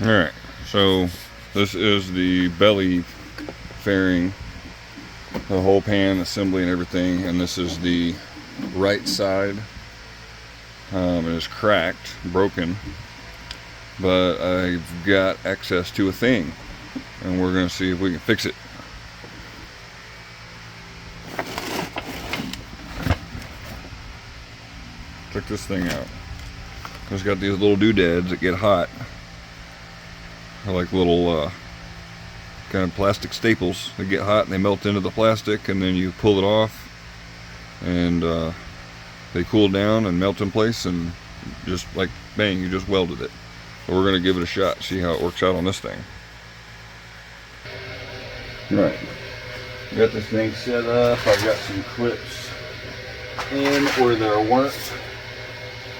Alright, so this is the belly fairing, the whole pan assembly and everything, and this is the right side. It is cracked, broken, but I've got access to a thing, and we're going to see if we can fix it. Check this thing out. It's got these little doodads that get hot. They're like little kind of plastic staples. They get hot and they melt into the plastic, and then you pull it off, and they cool down and melt in place, and just like bang, you just welded it. So we're gonna give it a shot, see how it works out on this thing. Right, got this thing set up. I've got some clips in where there weren't,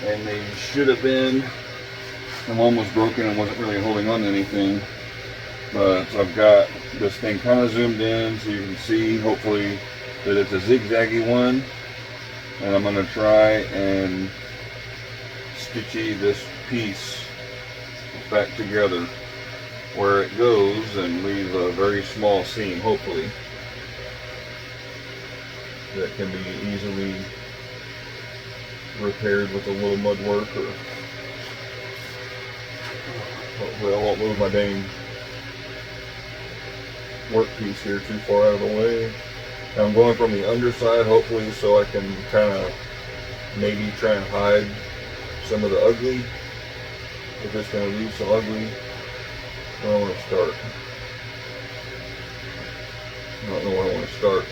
and they should have been. And one was broken and wasn't really holding on to anything, but I've got this thing kind of zoomed in so you can see hopefully that it's a zigzaggy one, and I'm going to try and stitchy this piece back together where it goes and leave a very small seam, hopefully, that can be easily repaired with a little mud work, or hopefully I won't move my dang work piece here too far out of the way. I'm going from the underside hopefully so I can kind of maybe try and hide some of the ugly, if it's going to leave some ugly. Where I want to start. I don't know where I want to start.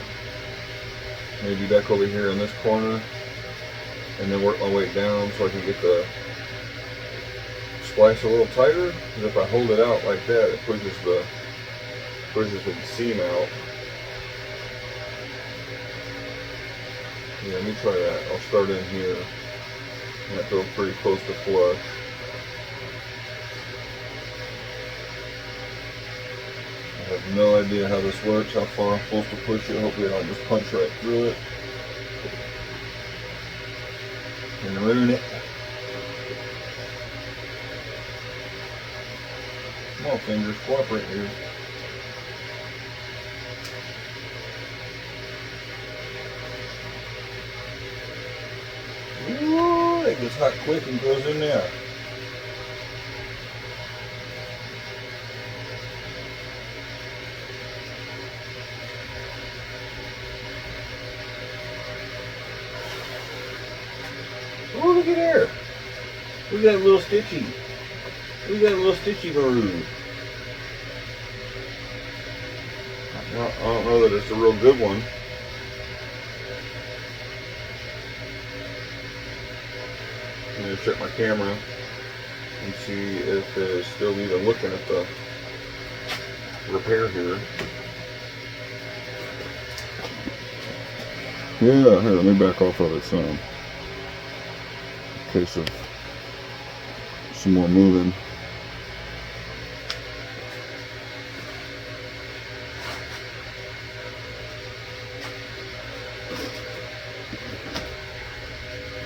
Maybe back over here in this corner, and then work my way down so I can get the splice a little tighter, because if I hold it out like that, it pushes the seam out. Yeah, let me try that. I'll start in here, and that goes pretty close to flush. I have no idea how this works, how far I'm supposed to push it. Hopefully I don't just punch right through it and ruin it. Come on, fingers, cooperate here. Ooh, it gets hot quick and goes in there. Oh, look at there. We got a little stitchy. We got a little stitchy maroon. Well, I don't know that it's a real good one. I'm going to check my camera and see if it is still even looking at the repair here. Yeah, here, let me back off of it some. In case of some more moving.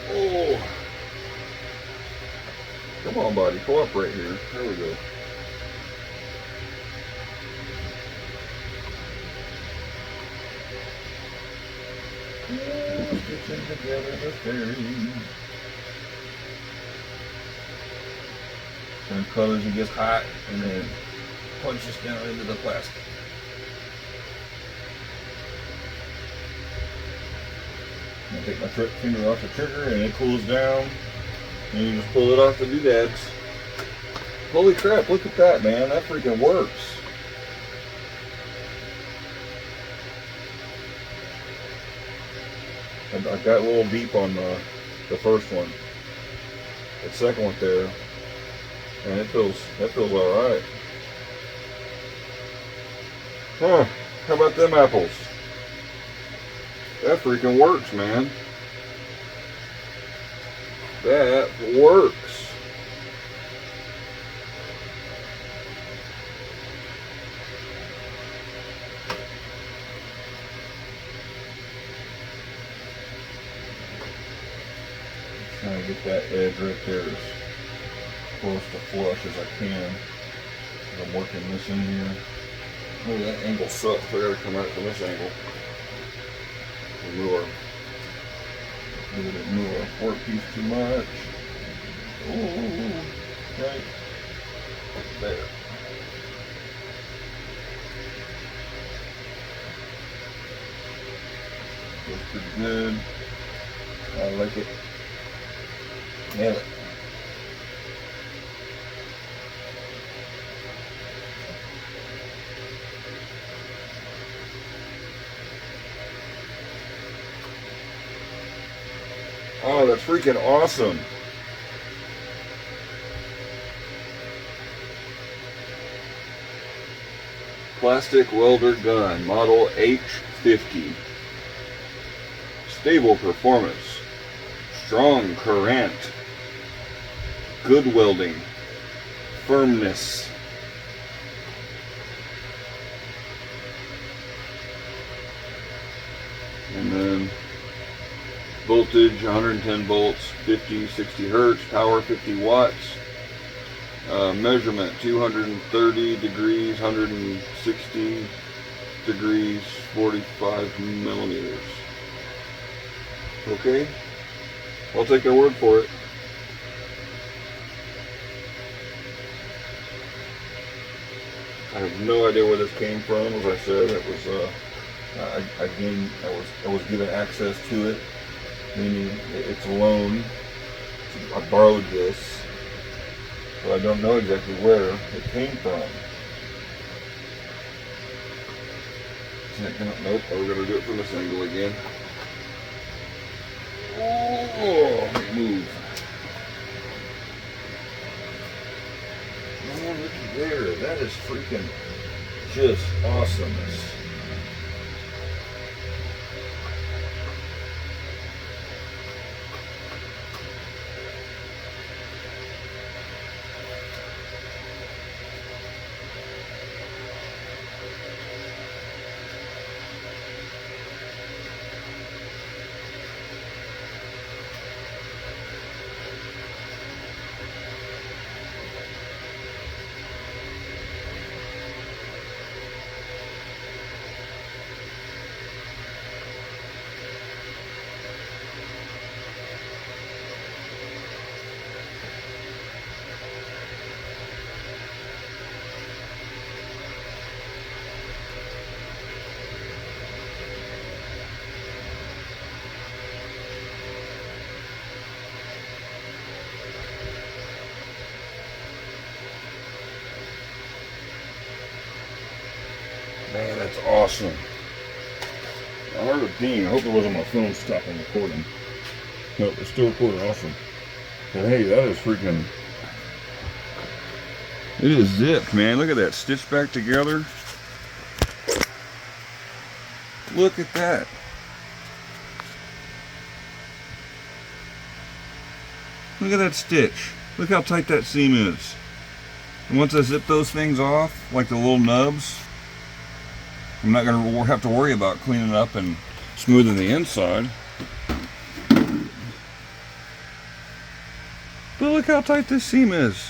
Oh, come on, buddy, cooperate here. There we go. Stitching together the fairy. And colors, it gets hot and then punches down into the plastic. I take my finger off the trigger and it cools down, and you just pull it off the doodads. Holy crap, look at that, man, that freaking works. I got a little beep on the first one. The second one there, and that feels alright. Huh, how about them apples? That freaking works, man. That works. Trying to get that edge right there as close to flush as I can. I'm working this in here. Oh, that angle sucks. I gotta come out from this angle. Move our workpiece too much. Ooh, right there. Looks pretty good. I like it. Nail it. Oh, that's freaking awesome. Plastic welder gun, model H50. Stable performance, strong current, good welding, firmness. And then voltage 110 volts, 50, 60 hertz, power 50 watts. Measurement 230 degrees, 160 degrees, 45 millimeters. Okay, I'll take their word for it. I have no idea where this came from. As I said, it was I was given access to it, meaning it's a loan. I borrowed this, so I don't know exactly where it came from. Nope, we're going to do it from this angle again. Oh, move. Oh, looky there. That is freaking just awesomeness. Man, that's awesome. I heard a ding. I hope it wasn't my phone stopping recording. No, it's still recording. Awesome. But hey, that is freaking... It is zipped, man. Look at that. Stitched back together. Look at that. Look at that stitch. Look how tight that seam is. And once I zip those things off, like the little nubs, I'm not going to have to worry about cleaning up and smoothing the inside. But look how tight this seam is.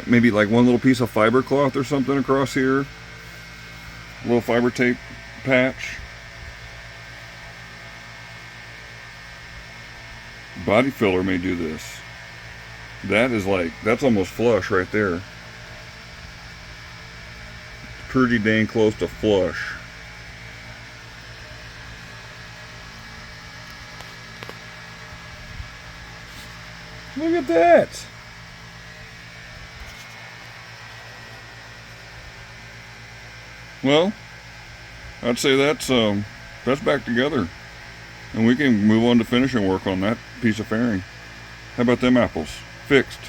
Maybe like one little piece of fiber cloth or something across here. A little fiber tape patch. Body filler may do this. That is like, that's almost flush right there. Pretty dang close to flush. Look at that. Well, I'd say that's back together. And we can move on to finishing work on that piece of fairing. How about them apples? Fixed.